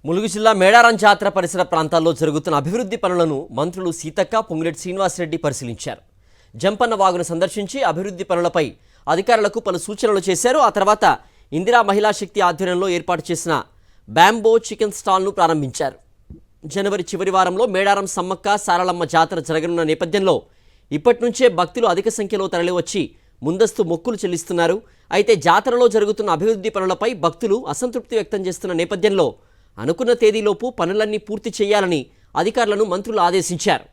ములుగు జిల్లా మేడారం జాతర పరిసర ప్రాంతాల్లో జరుగుతున్న అభివృద్ధి పనులను మంత్రులు సీతక్క, పొంగులేటి శ్రీనివాసరెడ్డి పరిశీలించారు. జంపన్న వాగును సందర్శించి అభివృద్ధి పనులపై అధికారులకు పలు సూచనలు చేశారు. ఆ తర్వాత ఇందిరా మహిళా శక్తి ఆధ్వర్యంలో ఏర్పాటు చేసిన బ్యాంబో చికెన్ స్టాల్ను ప్రారంభించారు. జనవరి చివరి వారంలో మేడారం సమ్మక్క సారలమ్మ జాతర జరగనున్న నేపథ్యంలో ఇప్పటి నుంచే భక్తులు అధిక సంఖ్యలో తరలివచ్చి ముందస్తు మొక్కులు చెల్లిస్తున్నారు. అయితే జాతరలో జరుగుతున్న అభివృద్ధి పనులపై భక్తులు అసంతృప్తి వ్యక్తం చేస్తున్న నేపథ్యంలో అనుకున్న తేదీలోపు పనులన్నీ పూర్తి చేయాలని అధికారులను మంత్రులు ఆదేశించారు.